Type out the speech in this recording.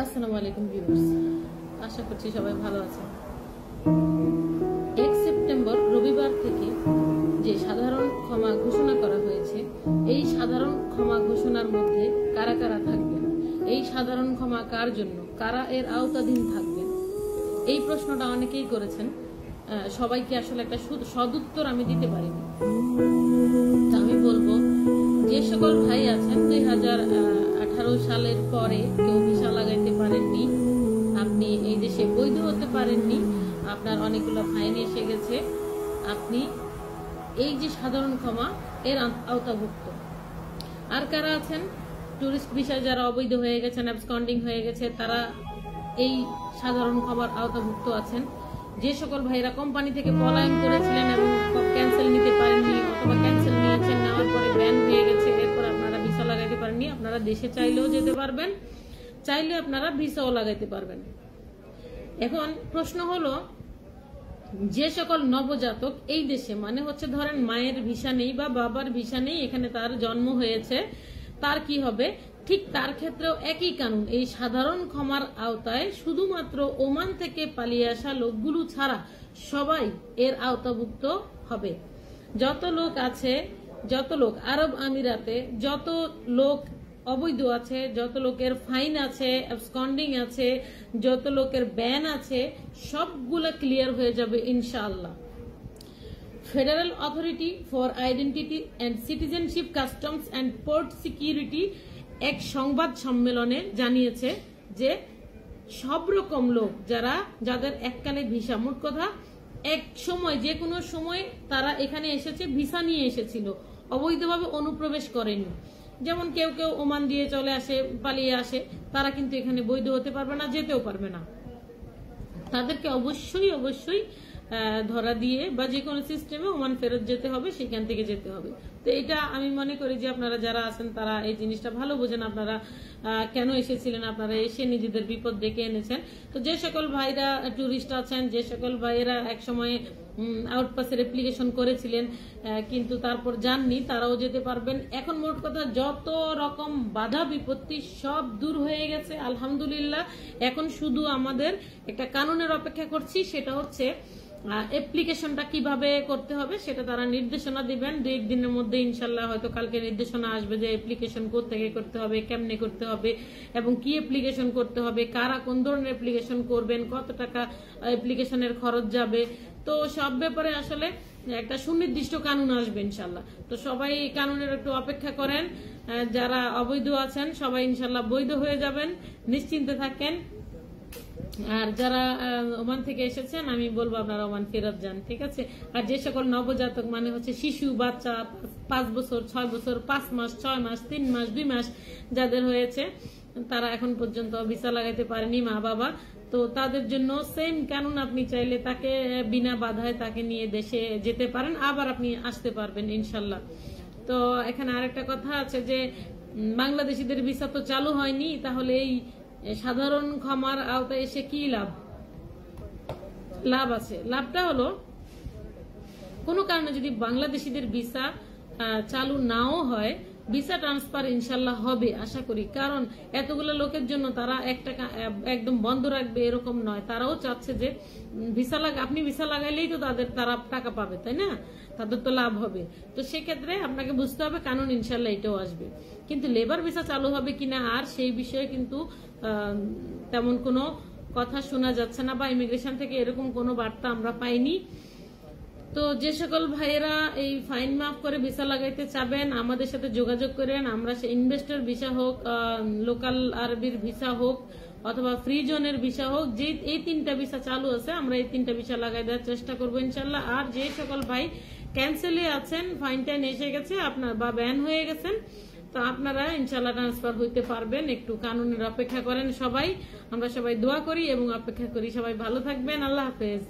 আসসালামু আলাইকুম ভিউয়ার্স, আশা করছি সবাই ভালো আছেন। 1 সেপ্টেম্বর রবিবার থেকে যে সাধারণ ক্ষমা ঘোষণা করা হয়েছে, এই সাধারণ ক্ষমা ঘোষণার মধ্যে কারা কারা থাকবেন, এই সাধারণ ক্ষমা কার জন্য, কারা এর আওতাধীন থাকবেন, এই প্রশ্নটা অনেকেই করেছেন। সবাইকে আসলে একটা সদুত্তর আমি দিতে পারিনি। আমি বলবো, যে সকল ভাই আছেন 2018 সালের পরে কেউ ভিসা লাগাইতে পারেননি, আপনি এই দেশে বৈধ হতে পারেননি, আপনার অনেকগুলো ফাইন এসে গেছে, আপনি এই যে সাধারণ ক্ষমা এর আওতাভুক্ত। আর কারা আছেন টুরিস্ট ভিসা যারা অবৈধ হয়ে গেছেন, অ্যাবসকন্ডিং হয়ে গেছে, তারা এই সাধারণ ক্ষমার আওতাভুক্ত আছেন। যে সকল ভাইরা কোম্পানি থেকে পলায়ন করেছিলেন এবং ক্যান্সেল নিতে পারেননি, অথবা ক্যান্সেল নিয়েছেন, নেওয়ার পরে ব্যান হয়ে গেছে, এরপর আপনারা ভিসা লাগাইতে পারেননি, আপনারা দেশে চাইলেও যেতে পারবেন, চাইলে আপনারা ভিসাও লাগাইতে পারবেন। এখন প্রশ্ন হলো, যে সকল নবজাতক এই দেশে, মানে হচ্ছে ধরেন মায়ের ভিসা নেই বা বাবার ভিসা নেই, এখানে তার জন্ম হয়েছে, তার কি হবে? ঠিক তার ক্ষেত্রেও একই কানুন। এই সাধারণ ক্ষমার আওতায় শুধুমাত্র ওমান থেকে পালিয়ে আসা লোকগুলো ছাড়া সবাই এর আওতাভুক্ত হবে। যত লোক আছে, যত লোক আরব আমিরাতে, যত লোক অবৈধ আছে, যত লোকের ফাইন আছে, অ্যাবসকন্ডিং আছে, যত লোকের ব্যান আছে, সবগুলা ক্লিয়ার হয়ে যাবে ইনশাআল্লাহ। Federal authority for identity and citizenship, customs and port security এক সংবাদ সম্মেলনে জানিয়েছে যে সব রকম লোক যাদের এককালে ভিসা, মোট কথা এক সময়, যে কোনো সময় তারা এখানে এসেছে, ভিসা নিয়ে এসেছিল, অবৈধভাবে অনুপ্রবেশ করেনি, যেমন কেউ কেউ ওমান দিয়ে চলে আসে, পালিয়ে আসে, তারা কিন্তু এখানে বৈধ হতে পারবে না, যেতেও পারবে না। তাদেরকে অবশ্যই অবশ্যই ধরা দিয়ে বা যে কোনো সিস্টেমে ওমান ফেরত যেতে হবে, সেখান থেকে যেতে হবে। তো এটা আমি মনে করি যে আপনারা যারা আছেন তারা এই জিনিসটা ভালো বোঝেন, আপনারা কেন এসেছিলেন, আপনারা এসে নিজেদের বিপদ ডেকে এনেছেন। তো যে সকল ভাইরা টুরিস্ট আছেন, যে সকল ভাইয়েরা একসময় আউটপাসের অ্যাপ্লিকেশন করেছিলেন কিন্তু তারপর যাননি, তারাও যেতে পারবেন। এখন মোট কথা যত রকম বাধা বিপত্তি সব দূর হয়ে গেছে আলহামদুলিল্লাহ। এখন শুধু আমাদের একটা কানুনের অপেক্ষা করছি, সেটা হচ্ছে অ্যাপ্লিকেশনটা কিভাবে করতে হবে সেটা তারা নির্দেশনা দিবেন 2-1 দিনের মধ্যে ইনশাল্লাহ। হয়তো কালকে নির্দেশনা আসবে যে অ্যাপ্লিকেশন কোত্থেকে করতে হবে, কেমনে করতে হবে এবং কি অ্যাপ্লিকেশন করতে হবে, কারা কোন ধরনের অ্যাপ্লিকেশন করবেন, কত টাকা অ্যাপ্লিকেশনের খরচ যাবে। তো সব ব্যাপারে আসলে একটা সুনির্দিষ্ট কানুন আসবে ইনশাল্লাহ। তো সবাই কানুনের একটু অপেক্ষা করেন। যারা অবৈধ আছেন সবাই ইনশাল্লাহ বৈধ হয়ে যাবেন, নিশ্চিন্তে থাকেন। আর যারা ওমান থেকে এসেছেন আমি বলবো আপনারা ওমান ফেরত যান, ঠিক আছে? আর যে সকল নবজাতক, মানে হচ্ছে শিশু বাচ্চা, 5 বছর, 6 বছর, 5 মাস, 6 মাস, 3 মাস, 2 মাস যাদের হয়েছে, তারা এখন পর্যন্ত ভিসা লাগাইতে পারেনি, মা বাবা, তো তাদের জন্য সেম কানুন। আপনি চাইলে তাকে বিনা বাধায় তাকে নিয়ে দেশে যেতে পারেন, আবার আপনি আসতে পারবেন ইনশাল্লাহ। তো এখানে আরেকটা কথা আছে যে বাংলাদেশিদের ভিসা তো চালু হয়নি, তাহলে এই সাধারণ ক্ষমার আওতায় এসে কি লাভ আছে? লাভটা হলো, কোনো কারণে যদি বাংলাদেশিদের ভিসা চালু নাও হয়, ভিসা ট্রান্সফার ইনশাল্লাহ হবে আশা করি। কারণ এতগুলো লোকের জন্য তারা একদম বন্ধ রাখবে এরকম নয়, তারাও চাচ্ছে যে আপনি ভিসা লাগাইলেই তো তারা টাকা পাবে, তাই না? তাদের তো লাভ হবে। তো সেক্ষেত্রে আপনাকে বুঝতে হবে কানুন ইনশাল্লাহ এটাও আসবে। কিন্তু লেবার ভিসা চালু হবে কিনা আর সেই বিষয়ে কিন্তু তেমন কোনো কথা শোনা যাচ্ছে না, বা ইমিগ্রেশন থেকে এরকম কোনো বার্তা আমরা পাইনি। তো যে সকল ভাইয়েরা এই ফাইন মাফ করে ভিসা লাগাইতে চাবেন আমাদের সাথে যোগাযোগ করেন। আমরা সে ইনভেস্টর ভিসা হোক, লোকাল আরবির ভিসা হোক, অথবা ফ্রি জোনের ভিসা হোক, যে এই 3টা ভিসা চালু আছে, আমরা এই 3টা ভিসা লাগাই দেওয়ার চেষ্টা করবো ইনশাল্লাহ। আর যে সকল ভাই ক্যান্সেলে আছেন, ফাইন টাইন এসে গেছে আপনার বা ব্যান হয়ে গেছেন, তো আপনারা ইনশাল্লাহ ট্রান্সফার হইতে পারবেন। একটু কানুনের অপেক্ষা করেন সবাই, আমরা সবাই দোয়া করি এবং অপেক্ষা করি। সবাই ভালো থাকবেন, আল্লাহ হাফেজ।